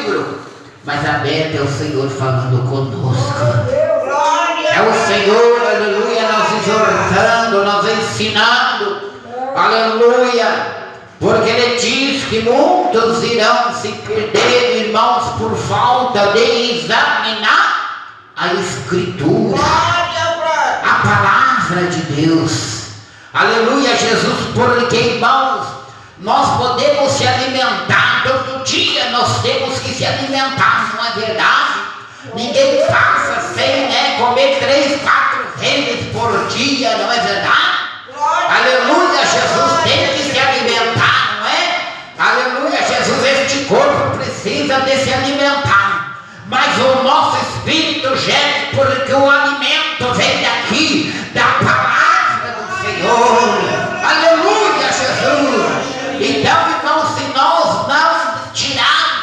livro, mas aberta é o Senhor falando conosco. É o Senhor, aleluia, nos exortando, nos ensinando, aleluia, porque Ele diz que muitos irão se perder, irmãos, por falta de examinar a Escritura, a palavra de Deus. Aleluia, Jesus, porque, irmãos, nós podemos se alimentar todo dia, nós temos que se alimentar, não é verdade? Ninguém passa sem, comer 3, 4 vezes por dia, não é verdade? Aleluia, Jesus tem que se alimentar, não é? Aleluia, Jesus, este corpo precisa de se alimentar, mas o nosso espírito geme, porque o alimento vem daqui, da palavra do Senhor. Aleluia, Jesus. Então, irmãos, se nós não tirarmos,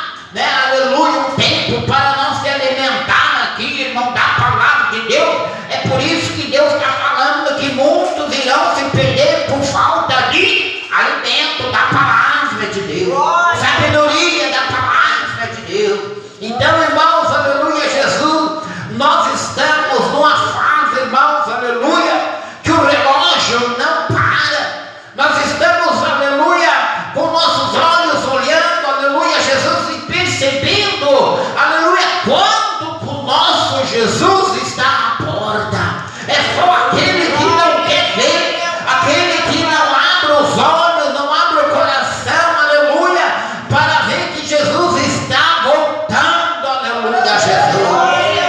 aleluia, um tempo para nós se alimentar aqui, irmão, da palavra de Deus, é por isso que Deus está falando que muitos irão se perder por falta de alimento da palavra de Deus, sabedoria da palavra de Deus. Então, irmãos, aleluia, Jesus, nós estamos numa fase, irmãos, aleluia, que o relógio não para. Nós estamos, aleluia, com nossos olhos olhando, aleluia, Jesus, e percebendo, aleluia, quando o nosso Jesus está à porta. É só aquele que não quer ver, aquele que não abre os olhos, não abre o coração, aleluia, para ver que Jesus está voltando, aleluia, Jesus.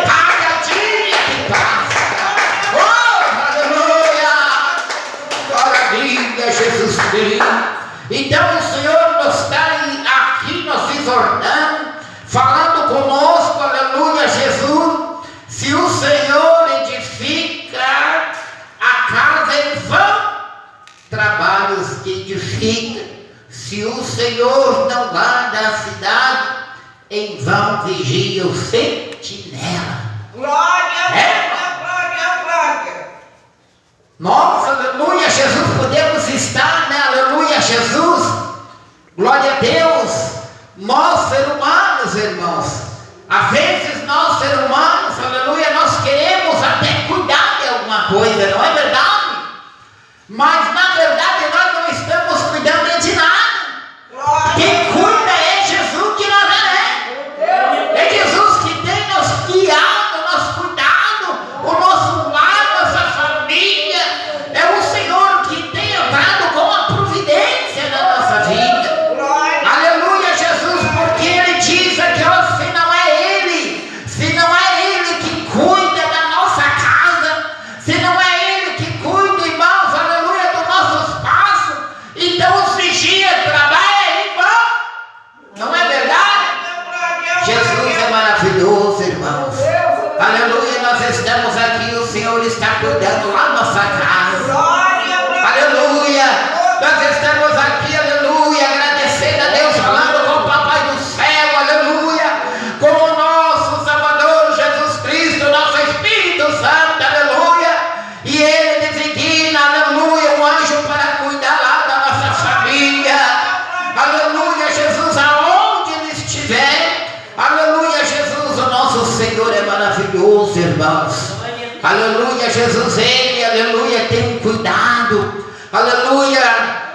Cada dia que passa, oh, aleluia, maravilha, Jesus Cristo. Então o Senhor nos está aqui nos exortando, falando conosco, aleluia, Jesus. Se o Senhor edifica a casa, em vão trabalhos que edifica. Se o Senhor não guarda a cidade, em vão vigia o sentinela. Glória, glória. Nós, aleluia, Jesus, podemos estar, aleluia, Jesus, glória a Deus, nós, seres humanos, irmãos, às vezes nós, seres humanos, aleluia, nós queremos até cuidar de alguma coisa, não é verdade? Mas, na verdade, nós não estamos cuidando de nada. Quem cuida é Jesus de Nazaré. É Jesus que tem nos guiado, nos cuidado, o nosso lar, nossa família. É o Senhor que tem entrado com a providência na nossa vida. Aleluia, Jesus, porque Ele diz aqui, se não é Ele que cuida da nossa casa, se não é Ele que cuida, irmãos, aleluia, do nosso espaço, então os vigias trabalham em vão. Não é verdade? Jesus é maravilhoso, irmãos. Aleluia, nós estamos aqui, o Senhor está cuidando lá na nossa casa. Aleluia, nós estamos aqui, aleluia, agradecendo a Deus, falando com o Papai do céu, aleluia, com o nosso Salvador Jesus Cristo, nosso Espírito Santo, aleluia, e Ele designa, aleluia, um anjo para cuidar lá da nossa família, aleluia, Jesus, aonde Ele estiver, aleluia, Jesus, o nosso Senhor é maravilhoso, irmãos. Aleluia, Jesus, Ele, aleluia, tem cuidado, aleluia,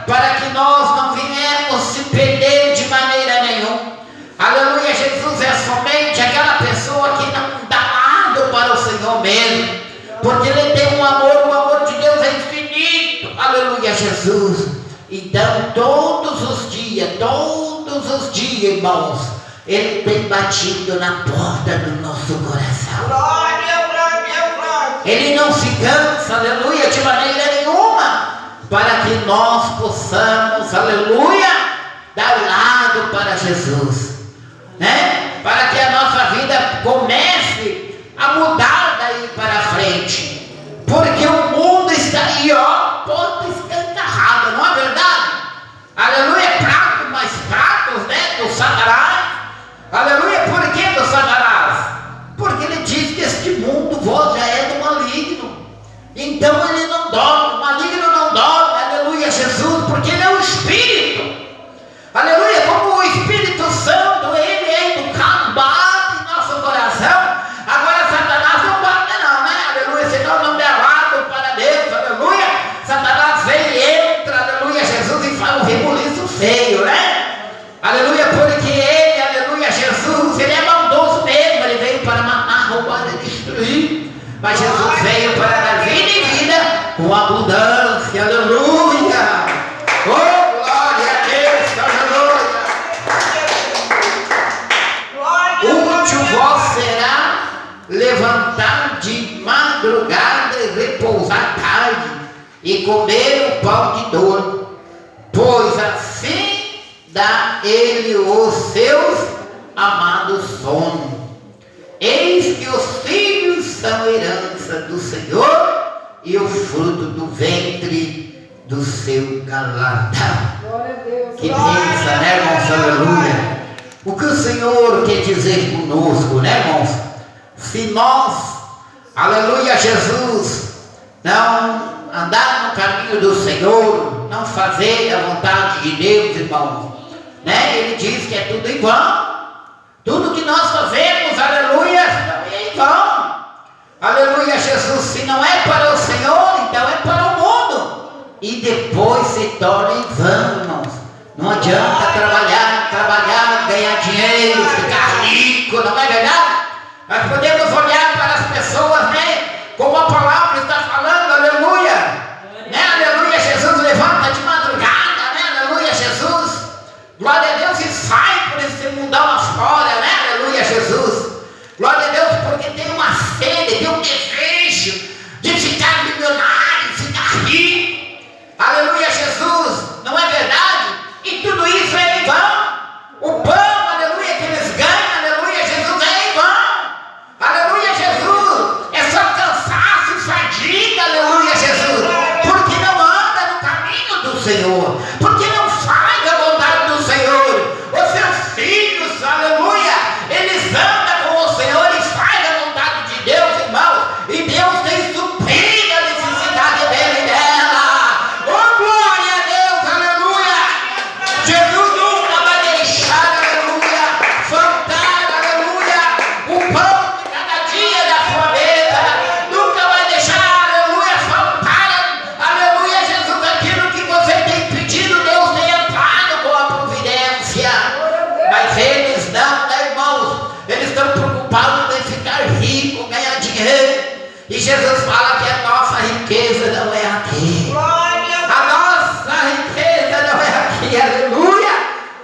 para que nós não venhamos se perder de maneira nenhuma. Aleluia, Jesus é somente aquela pessoa que não dá nada para o Senhor mesmo, porque Ele tem um amor, o amor de Deus é infinito. Aleluia, Jesus. Então, todos os dias, irmãos, Ele tem batido na porta do nosso coração. Glória. Ele não se cansa, aleluia, de maneira nenhuma, para que nós possamos, aleluia, dar lado para Jesus, para que a nossa vida comece a mudar daí para frente, porque o mundo está aí, porta escancarrada, não é verdade? Aleluia, prato mais pratos, do Satanás. Aleluia, por que do Satanás? Porque ele diz que este mundo vós já é do maligno. Então ele não dorme, o maligno não dorme, aleluia, Jesus, porque ele é o Espírito. Aleluia, como o Espírito Santo, ele é educado madrugada e repousar tarde, e comer o pão de dor, pois assim dá ele os seus amados sono. Eis que os filhos são herança do Senhor, e o fruto do ventre do seu galardão. Que bênção, né, irmãos? Aleluia. O que o Senhor quer dizer conosco, né, irmãos? Se nós, aleluia, Jesus, não andar no caminho do Senhor, não fazer a vontade de Deus, irmãos, né? Ele diz que é tudo em vão. Tudo que nós fazemos, aleluia, é em vão. Aleluia, Jesus. Se não é para o Senhor, então é para o mundo. E depois se torna em vão, irmãos. Não adianta trabalhar, ganhar dinheiro, ficar rico, não é verdade? Nós podemos olhar para as pessoas, né? Como a palavra está falando, aleluia. Né? Aleluia, Jesus levanta de madrugada, né? Aleluia, Jesus. Glória a Deus, e sai por esse mundão afora, né? Aleluia, Jesus. Glória a Deus, porque tem uma sede, tem um desejo de ficar milionário, ficar rico. Aleluia, Jesus. Não é verdade? E tudo isso é em vão. O pão, aleluia, que eles ganham, aleluia, Jesus, é em vão. Aleluia, Jesus. É só cansaço, fadiga, aleluia, Jesus. Porque não anda no caminho do Senhor. Porque não faz a vontade do Senhor. Os seus filhos, aleluia, eles andam com o Senhor e fazem a vontade de Deus, irmãos. E Deus tem suprido a necessidade dele e dela. Oh, glória a Deus, aleluia. Jesus nunca vai deixar, aleluia, faltar, aleluia, o pão de cada dia da sua mesa. Nunca vai deixar, aleluia, faltar, aleluia, Jesus, aquilo que você tem pedido. Deus tem entrado com a providência. Mas eles não, né, irmãos? Eles estão preocupados em ficar rico, ganhar dinheiro. E Jesus fala que a nossa riqueza não é aqui. A nossa riqueza não é aqui, aleluia.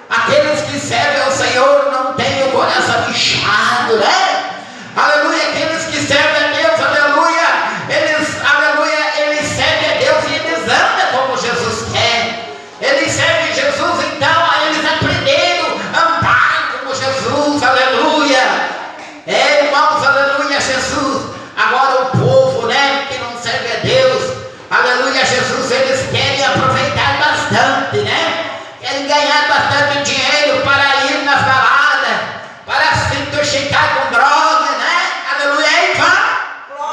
Aqueles que servem ao Senhor não têm o coração inchado, né? Aleluia. Aqueles que servem a Deus, aleluia, eles servem a Deus e eles andam como Jesus quer. Eles servem Jesus, então eles aprenderam a andar como Jesus, aleluia. É, irmãos, aleluia, Jesus. Agora o povo, né, que não serve a Deus, aleluia, Jesus, eles querem aproveitar bastante, né? Querem ganhar bastante dinheiro para ir nas baladas, para se intoxicar com droga, né? Aleluia, é em vão.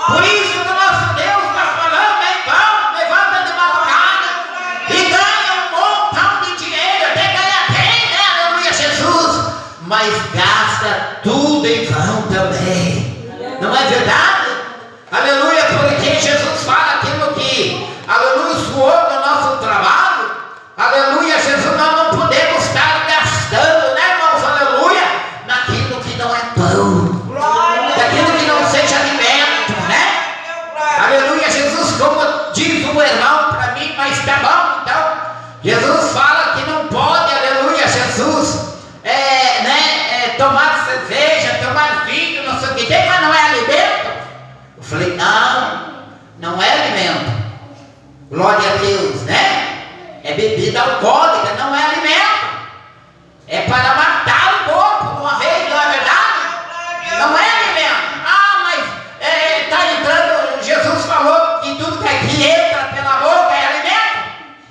Por isso que o nosso Deus está falando, é em vão. Levanta de madrugada e ganha um montão de dinheiro, até ganha bem, né? Aleluia, Jesus. Mas gasta tudo em vão também. Não é verdade? Aleluia, porque Jesus fala aquilo que, aleluia, o suor do nosso trabalho, aleluia, Jesus, nós não podemos estar gastando, né, irmãos, aleluia, naquilo que não é pão, daquilo que não seja alimento, né? Aleluia, Jesus, como diz um irmão para mim, mas tá bom, então, Jesus fala que não pode, aleluia, Jesus, tomar cerveja, tomar vinho, não sei o que tem, mas não é alimento. Eu falei, não é alimento. Glória a Deus, né? É bebida alcoólica, não é alimento. É para matar o corpo uma vez, não é verdade? Não é alimento. Mas está entrando, Jesus falou que tudo que entra pela boca é alimento.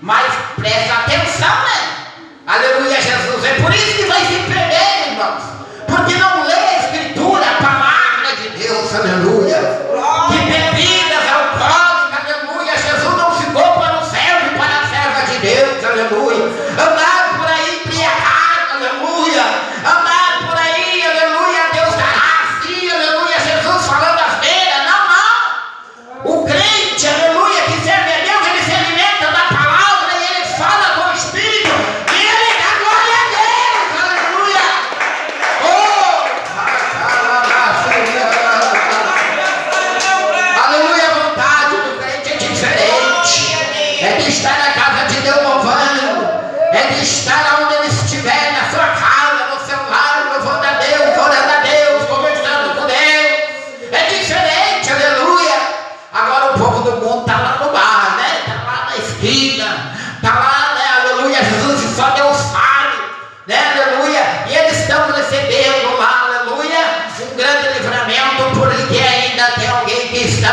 Mas presta atenção, né? Aleluia, Jesus. É por isso que vai se perder, irmãos. Porque não lê a Escritura, a palavra de Deus, aleluia. Que bebidas alcoólicas, aleluia, Jesus não ficou para o servo, para a serva de Deus, aleluia. Andar por aí embriagado, aleluia. Andar por aí, aleluia, Deus dará assim, aleluia, Jesus falando asneira, não. O crente, aleluia, que serve a Deus, ele se alimenta da palavra e ele fala com o Espírito e ele dá glória a Deus, aleluia. Oh,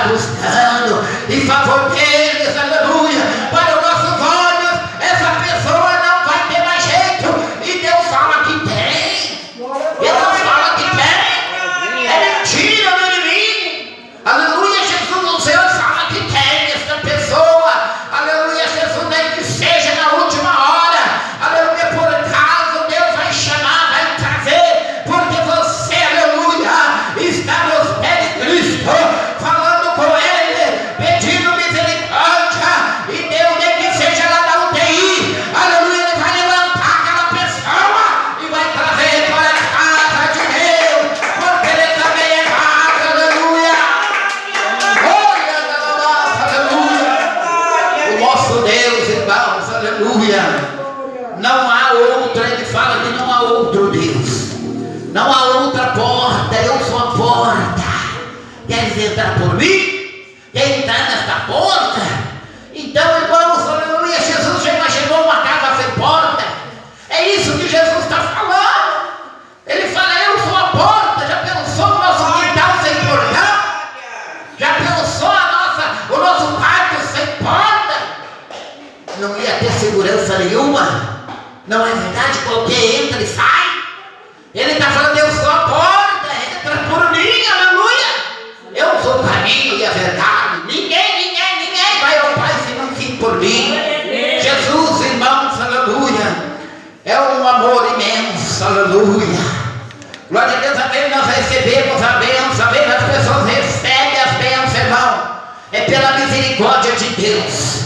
buscando em favor deles, aleluia. Para os nossos olhos, essa pessoa não vai ter mais jeito. E Deus fala que tem. Deus fala que tem. É mentira do inimigo. Aleluia, Jesus, o Senhor fala que tem essa pessoa. Aleluia, Jesus, nem que seja na última hora. Aleluia, por acaso Deus vai chamar, vai trazer, porque você, aleluia, está nos pés de Cristo, falando com Ele, pedindo misericórdia, e Deus, nem que seja lá na UTI, aleluia, Ele vai levantar aquela pessoa e vai trazer para a casa de Deus, porque Ele também é paz, aleluia. Aleluia. O nosso Deus, irmãos, aleluia. Não há outro, ele fala que não há outro Deus. Não há outra porta, eu sou a porta. Queres entrar por mim? Quer entrar nesta porta? Então, irmãos, aleluia, Jesus já imaginou uma casa sem porta? É isso que Jesus está falando. Ele fala, eu sou a porta. Já pensou o nosso quintal sem portão? Já pensou o nosso quarto sem porta? Não ia ter segurança nenhuma. Não é verdade? Qualquer entra e sai. Ele está falando, eu sou a porta, entra por mim, aleluia. Eu sou o caminho e a verdade. Ninguém vai ao Pai se não for por mim. Jesus, irmãos, aleluia, é um amor imenso, aleluia. Glória a Deus, amém. Nós recebemos a bênção, amém. As pessoas recebem as bênçãos, irmão. É pela misericórdia de Deus.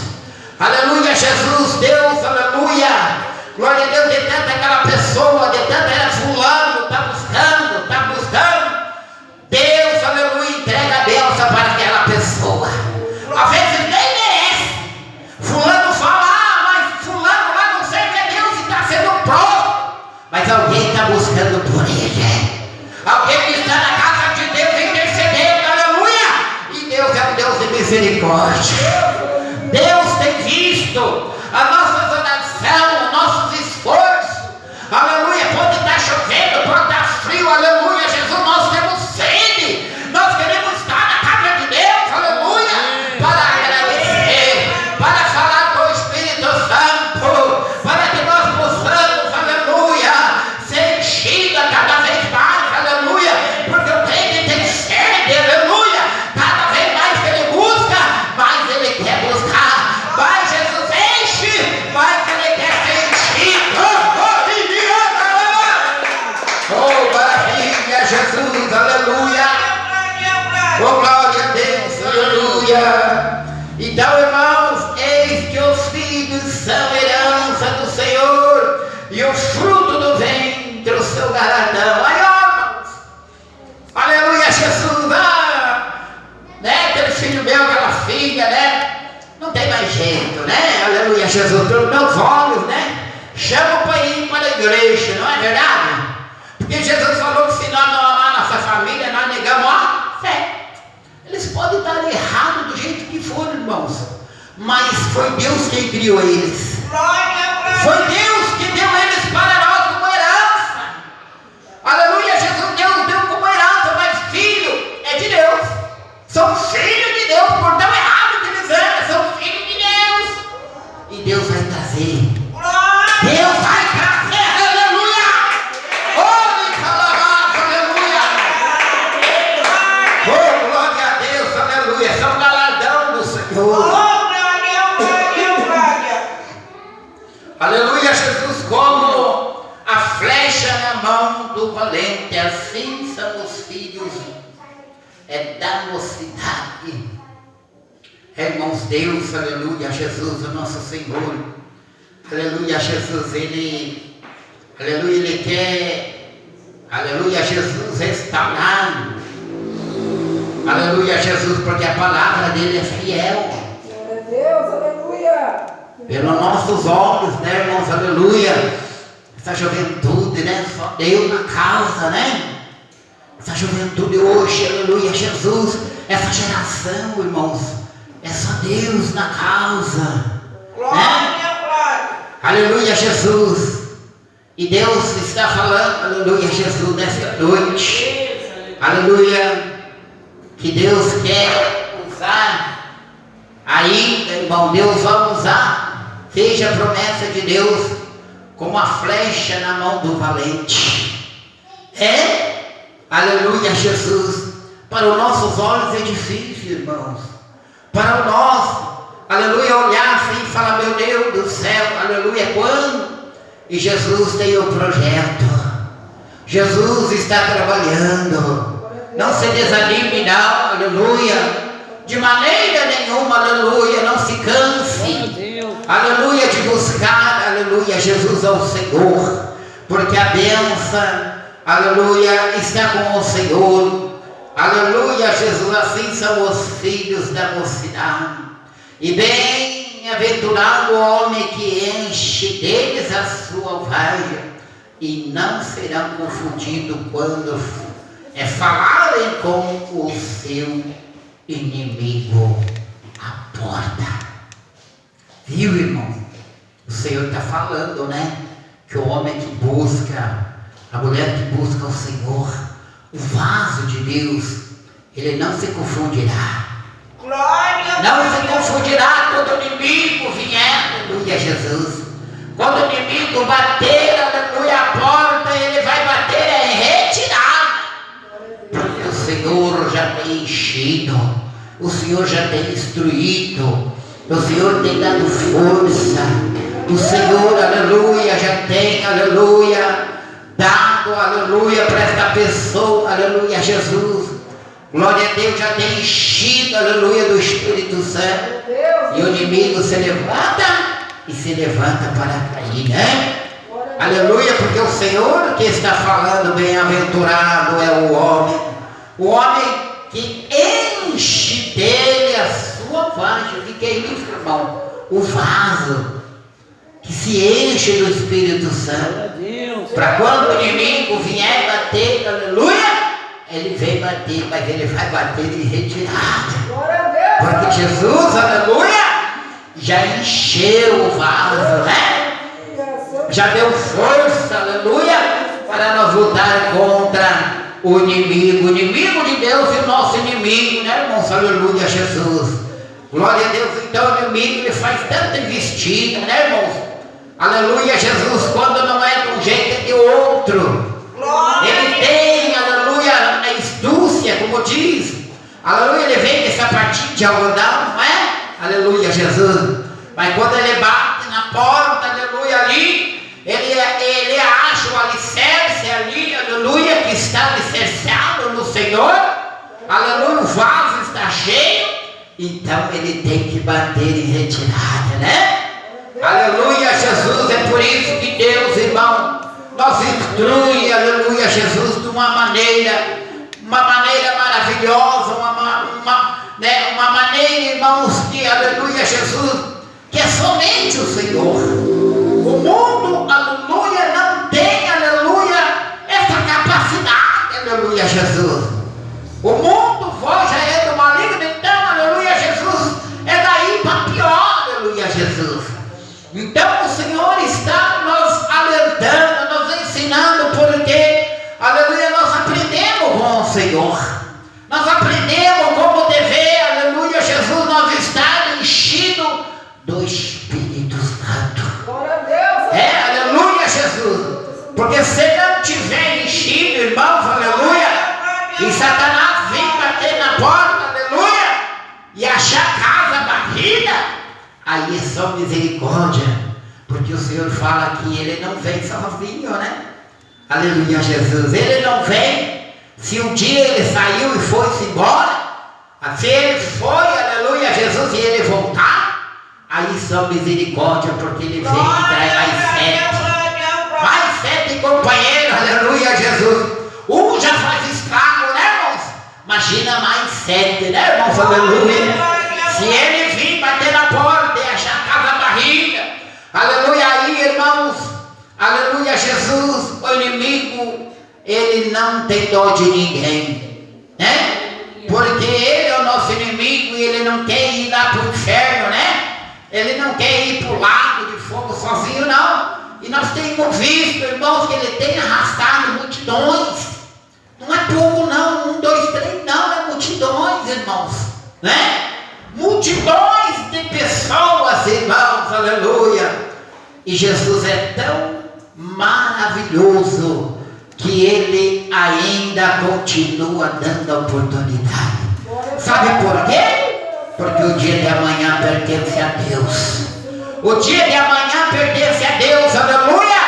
Aleluia, Jesus, Deus, aleluia. Glória a Deus, de tanto aquela pessoa, de tanto era fulano, está buscando. Deus, aleluia, entrega a bênção para aquela pessoa. Às vezes nem merece. Fulano fala, mas fulano lá não sei que é Deus e está sendo próximo. Mas alguém está buscando por ele. Alguém que está na casa de Deus intercedendo, aleluia. E Deus é um Deus de misericórdia. Deus tem visto a nossa oração, nossos esforços, aleluia. Pode estar chovendo, pode estar frio, aleluia, Jesus, nós temos sede, nós queremos estar na casa de Deus, aleluia, para agradecer, para falar com o Espírito Santo, para que nós possamos, aleluia, ser enchida cada vez mais, aleluia, porque o crente tem sede, aleluia, cada vez mais que ele busca, mais ele quer buscar. Vai, Jesus, enche, vai que ele quer ser enchido. Oh, maravilha, Jesus, aleluia. Oh, glória a Deus, aleluia. Então, irmãos, eis que os filhos são herança do Senhor, e o fruto do ventre, o seu galardão. Aí, irmãos, aleluia, Jesus, né? Aquele filho meu, aquela filha, né? Não tem mais jeito, né? Aleluia, Jesus, pelos meus olhos, né? Chama para ir para a igreja, não é verdade? Porque Jesus falou que se nós não amar nossa família, nós negamos a fé. Eles podem estar errados do jeito que for, irmãos, mas foi Deus quem criou eles. Foi Deus que deu eles para nós como herança. Aleluia, Jesus, Deus deu como herança, mas filho é de Deus. São filhos de Deus, por tão errado que eles andam, são filhos de Deus. E Deus vai trazer. Deus vai trazer, aleluia. Aleluia. Oh, glória a Deus, aleluia. São galardão do Senhor. Aleluia, Jesus, como a flecha na mão do valente, assim são os filhos da mocidade. Irmãos, Deus, aleluia, Jesus, o nosso Senhor, aleluia, Jesus, Ele quer, aleluia, Jesus, restaurar, aleluia, Jesus, porque a palavra dele é fiel. Glória a Deus, aleluia. Pelos nossos olhos, né, irmãos, aleluia, essa juventude, né, só Deus na causa, né? Essa juventude hoje, aleluia, Jesus, essa geração, irmãos, é só Deus na causa. Glória. Aleluia, Jesus. E Deus está falando, aleluia, Jesus, nesta noite. Aleluia. Que Deus quer um usar ainda, irmão, Deus vai usar, veja a promessa de Deus, como a flecha na mão do valente. Aleluia, Jesus. Para os nossos olhos é difícil, irmãos. Para o nosso, aleluia, olhar assim e falar, meu Deus do céu, aleluia, quando? E Jesus tem o projeto. Jesus está trabalhando. Não se desanime não, aleluia. De maneira nenhuma, aleluia, não se canse, aleluia, de buscar, aleluia, Jesus ao Senhor. Porque a bênção, aleluia, está com o Senhor. Aleluia, Jesus, assim são os filhos da mocidade. E bem-aventurado o homem que enche deles a sua vaga, e não serão confundidos quando falarem com o seu inimigo à porta. Viu, irmão? O Senhor está falando, né? Que o homem que busca, a mulher que busca o Senhor, o vaso de Deus, ele não se confundirá. Glória, não se confundirá quando o inimigo vier, aleluia, Jesus. Quando o inimigo bater, aleluia, a porta, ele vai bater em retirada. Porque o Senhor já tem enchido, o Senhor já tem instruído, o Senhor tem dado força, o Senhor, aleluia, já tem, aleluia, dado, aleluia, para esta pessoa, aleluia, Jesus. Glória a Deus, já tem enchido, aleluia, do Espírito Santo. E o inimigo se levanta e se levanta para cair, né? Aleluia, porque o Senhor que está falando, bem-aventurado é o homem que enche dele a sua vaso. O que é isso, irmão? O vaso que se enche do Espírito Santo, para quando o inimigo vier bater, aleluia, ele vem bater, mas ele vai bater em retirada, porque Jesus, aleluia, já encheu o vaso, né? Já deu força, aleluia, para nós lutar contra o inimigo de Deus e o nosso inimigo, né, irmãos? Aleluia, Jesus. Glória a Deus. Então o inimigo, ele faz tanta investida, né, irmãos? Aleluia, Jesus, quando não é de um jeito é de outro. Ele tem, aleluia, a astúcia, como diz. Aleluia, ele vem dessa partida de algodão, não é? Aleluia, Jesus. Mas quando ele bate na porta, aleluia, ali, ele acha o alicerce ali, aleluia, que está alicerciado no Senhor. Aleluia, o vaso está cheio. Então ele tem que bater em retirada, né? Aleluia, Jesus. É por isso que Deus, irmão, nos instrui, aleluia, Jesus, de uma maneira maravilhosa, uma maneira, irmãos, que, aleluia, Jesus, que é somente o Senhor. O mundo, aleluia, não tem, aleluia, essa capacidade, aleluia, Jesus. O mundo já é do maligno, então, aleluia, Jesus, é daí para pior, aleluia, Jesus. Então o Senhor está nos alertando, nos ensinando, porque, aleluia, nós aprendemos com o Senhor. Nós aprendemos como dever, aleluia, Jesus, nós estar enchido do Espírito Santo. Glória a Deus. Aleluia, Jesus. Porque se não tiver enchido, irmãos, aleluia, e Satanás vem bater na porta, aleluia, e achar a casa barrida, aí é só misericórdia, porque o Senhor fala que ele não vem sozinho, né? Aleluia, Jesus. Ele não vem. Se um dia ele saiu e foi-se embora, se ele foi, aleluia, Jesus, e ele voltar, aí só misericórdia, porque ele vem e traz mais sete companheiros, aleluia, Jesus. Um já faz estrago, né, irmãos? Imagina mais 7, né, irmãos? Aleluia. Se ele vir bater na porta e achar a casa barriga, aleluia, aí, irmãos, aleluia, Jesus, o inimigo, ele não tem dó de ninguém, né? Porque ele é o nosso inimigo e ele não quer ir lá para o inferno, né? Ele não quer ir para o lago de fogo sozinho, não. E nós temos visto, irmãos, que ele tem arrastado multidões. Não é pouco, não. 1, 2, 3, não. É multidões, irmãos, né? E Jesus é tão maravilhoso que Ele ainda continua dando oportunidade. Sabe por quê? Porque o dia de amanhã pertence a Deus. O dia de amanhã pertence a Deus, aleluia.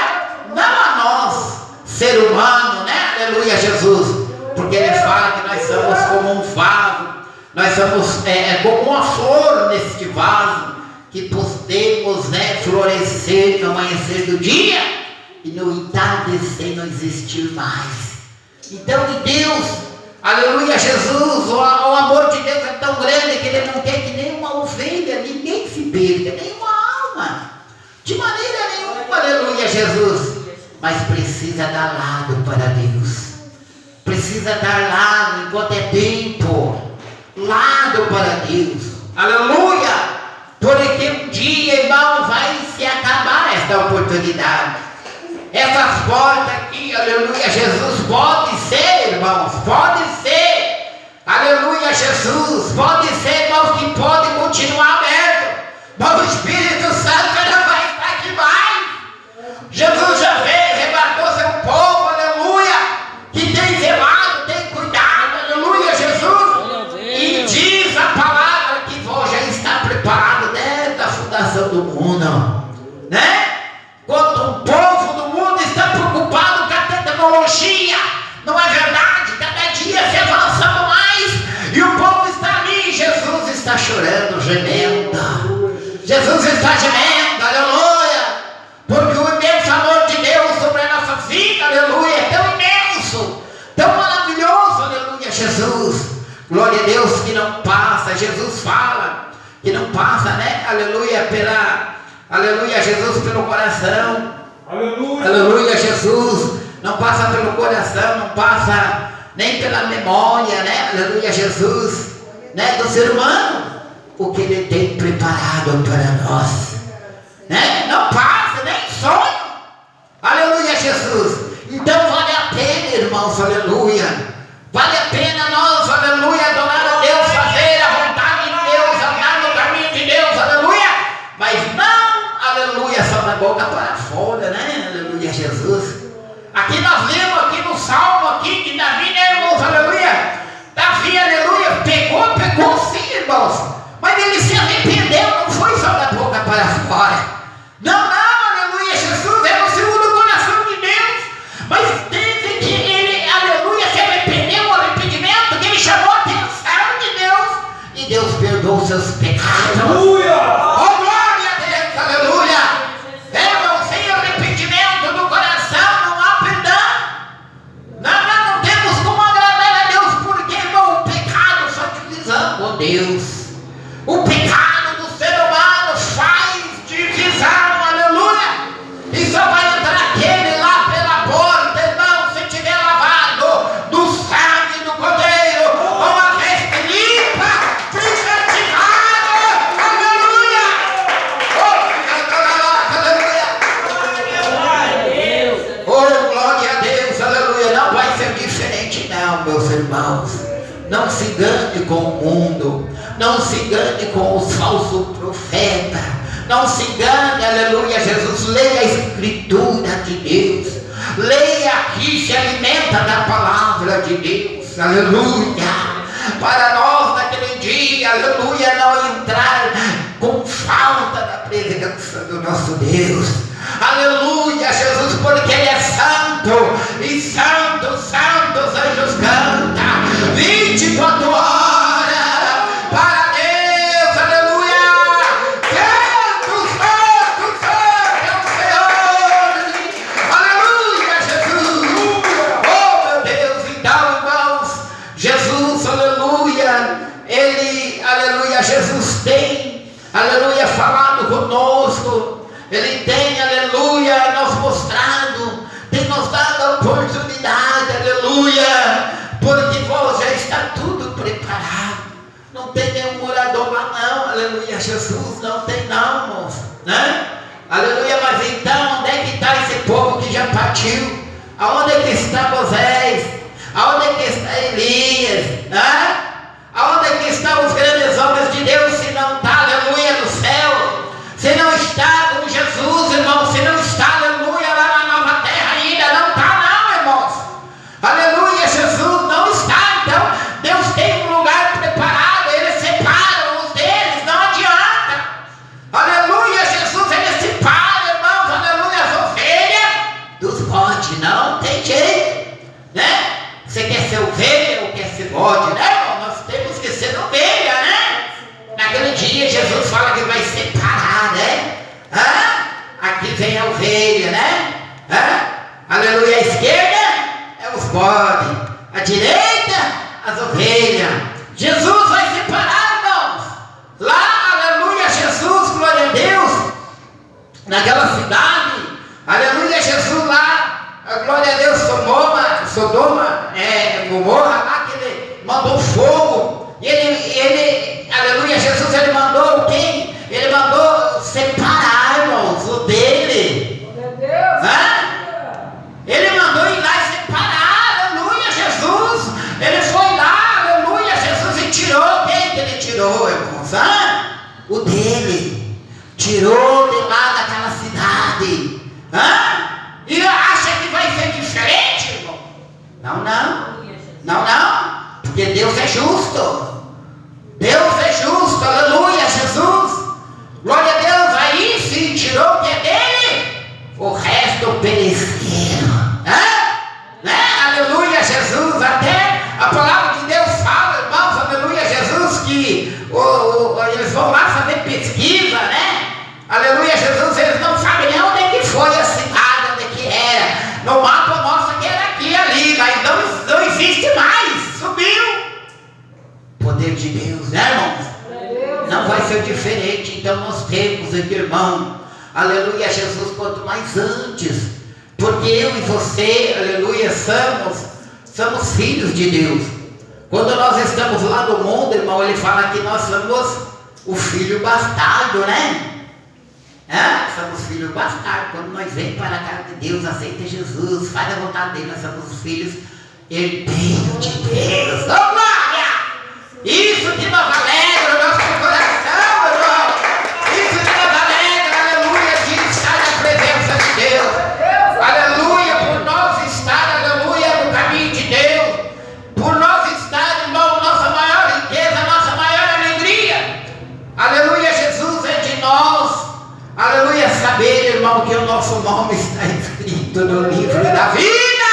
Não a nós, ser humano, né? Aleluia, Jesus. Porque Ele fala que nós somos como um vaso. Nós somos como uma flor neste vaso, que podemos, né, florescer no amanhecer do dia e no entardecer não existir mais. Então, Deus, aleluia, Jesus, o amor de Deus é tão grande que Ele não quer que nenhuma ovelha, ninguém se perca, nenhuma alma, de maneira nenhuma, aleluia, Jesus. Mas precisa dar lado para Deus, precisa dar lado enquanto é tempo, lado para Deus, aleluia. Porque um dia, irmão, vai se acabar esta oportunidade. Essas portas aqui, aleluia, Jesus, pode ser, irmãos, pode ser, aleluia, Jesus, pode ser, irmãos, que pode continuar aberto, mas o Espírito Santo não vai estar aqui mais. Jesus já veio, arrebatou seu povo, aleluia, que tem zelado, tem cuidado, aleluia, Jesus, e diz a palavra que vós já está preparado desde a fundação do mundo, né? Quando o povo do mundo está preocupado com a tecnologia, não é verdade? Cada dia se avançando mais e o povo está ali. Jesus está chorando, gemendo. Jesus está gemendo, aleluia. Porque o imenso amor de Deus sobre a nossa vida, aleluia, é tão imenso, tão maravilhoso, aleluia, Jesus. Glória a Deus que não passa. Jesus fala que não passa, né? Aleluia, aleluia, Jesus, pelo coração. Aleluia. Aleluia, Jesus. Não passa pelo coração, não passa nem pela memória, né? Aleluia, Jesus, né? Do ser humano, o que Ele tem preparado para nós, né? Não passa, nem sonho. Aleluia, Jesus. Então vale a pena, irmãos, aleluia. Vale a pena nós, aleluia, adorar a Deus, fazer a vontade de Deus, andar no caminho de Deus, aleluia. Mas não, aleluia, só da boca para fora, né? Aleluia, Jesus. Aqui nós lemos, aqui no Salmo, aqui, que Davi, né, irmãos, aleluia. Davi, aleluia, pegou sim, irmãos. Mas ele se arrependeu, não foi só da boca para fora. Não, aleluia, Jesus, é no segundo coração de Deus. Mas desde que ele, aleluia, se arrependeu, o arrependimento, que ele chamou a atenção de Deus, e Deus perdoou seus pecados. Aleluia! Deus, o pecado do ser humano faz divisão, aleluia, e só vai entrar aquele lá pela porta, irmão, se tiver lavado do sangue do Cordeiro, com a veste limpa, santificado, aleluia, oh, glória a Deus, aleluia, não vai ser diferente não, meus irmãos. Não se engane com o mundo, não se engane com os falsos profetas, não se engane, aleluia, Jesus. Leia a Escritura de Deus, leia aqui, se alimenta da palavra de Deus, aleluia, para nós naquele dia, aleluia, não entrar com falta da presença do nosso Deus, aleluia, Jesus, porque Ele é santo, e santo, santo, os anjos cantam 24 horas para Deus, aleluia. Santo, santo, santo é o Senhor, aleluia, Jesus. Oh, meu Deus, então, irmãos, Jesus, aleluia, Ele, aleluia, Jesus tem, aleluia, falado conosco. Ele tem, aleluia, nos mostrado, tem nos dado a oportunidade, aleluia, porque vós já está tudo preparado. Não tem nenhum morador lá não, aleluia, Jesus, não tem não, moço, né? Aleluia, mas então, onde é que está esse povo que já partiu? Aonde é que está Moisés? Aonde é que está Elias? Né? Aonde é que estão os grandes homens de Deus, se não está, aleluia, no céu? Se não está com Jesus, irmão, Você quer ser ovelha ou quer ser bode, né, irmão? Nós temos que ser ovelha, né? Naquele dia Jesus fala que vai separar, né? Aqui vem a ovelha, né? Aleluia, a esquerda é os bodes, a direita as ovelhas. Jesus vai separar, irmãos. Lá, aleluia, Jesus, glória a Deus, naquela cidade, aleluia, Jesus lá, glória a Deus, Sodoma, Gomorra, lá que ele mandou fogo, e ele, aleluia, Jesus, ele mandou quem? Ele mandou separar, irmãos, o dele. Ele mandou ir lá e separar, aleluia, Jesus. Ele foi lá, aleluia, Jesus, e tirou quem que ele tirou, irmãos? O dele. Tirou de lá daquela cidade. E acha que vai ser diferente, irmão? Não. Porque Deus é justo. Deus é justo, aleluia, Jesus. Glória a Deus. Aí sim, tirou o que é dele. O resto pereceram. Aleluia, Jesus. Até a palavra de Deus fala, irmãos, aleluia, Jesus, que eles vão lá fazer pesquisa, né? Aleluia, Jesus, eles não sabem nem onde é que foi a cidade, onde é que era. No mapa mostra que era aqui e ali, mas não existe mais. Subiu. Poder de Deus, né, irmãos? Não vai ser diferente. Então nós temos aqui, irmão, aleluia, Jesus, quanto mais antes, porque eu e você, aleluia, somos filhos de Deus. Quando nós estamos lá no mundo, irmão, ele fala que nós somos o filho bastardo, né? Somos filhos bastardos. Quando nós vemos para a casa de Deus, aceita Jesus, faz a vontade dele, nós somos os filhos herdeiros de Deus. Oh, glória! Isso que nos alegra o nosso coração, irmão. Isso que nos alegra, aleluia, de estar na presença de Deus. Aleluia, por nós estar, aleluia, no caminho de Deus. Por nós estar, irmão, nossa maior riqueza, nossa maior alegria. Aleluia, Jesus é de nós. Aleluia, saber, irmão, que o nosso nome está escrito no livro da vida.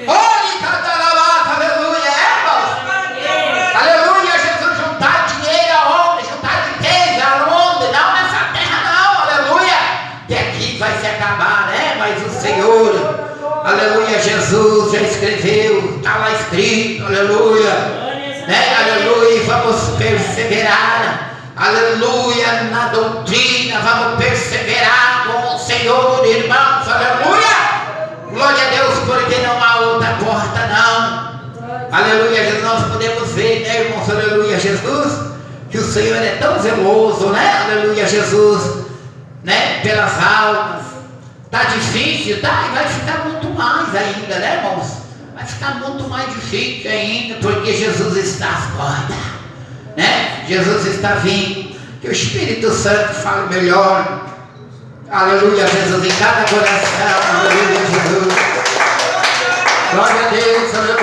Olhe cada lavata, aleluia, irmãos. Aleluia, Jesus, juntar dinheiro aonde? Juntar riqueza aonde? Não nessa terra não, aleluia. Que aqui vai se acabar, né? Mas o Senhor, aleluia, Jesus já escreveu, está lá escrito, aleluia, né? Aleluia, e vamos perseverar. Aleluia, na doutrina, vamos perseverar com o Senhor, irmãos, aleluia, glória a Deus, porque não há outra porta, não. Aleluia, Jesus, nós podemos ver, né, irmãos, aleluia, Jesus, que o Senhor é tão zeloso, né, aleluia, Jesus, né, pelas almas. Tá difícil, tá, e vai ficar muito mais ainda, né, irmãos, vai ficar muito mais difícil ainda, porque Jesus está às portas. Né? Jesus está vindo, que o Espírito Santo fale melhor, aleluia, Jesus, em cada coração, aleluia, Jesus, glória a Deus, aleluia.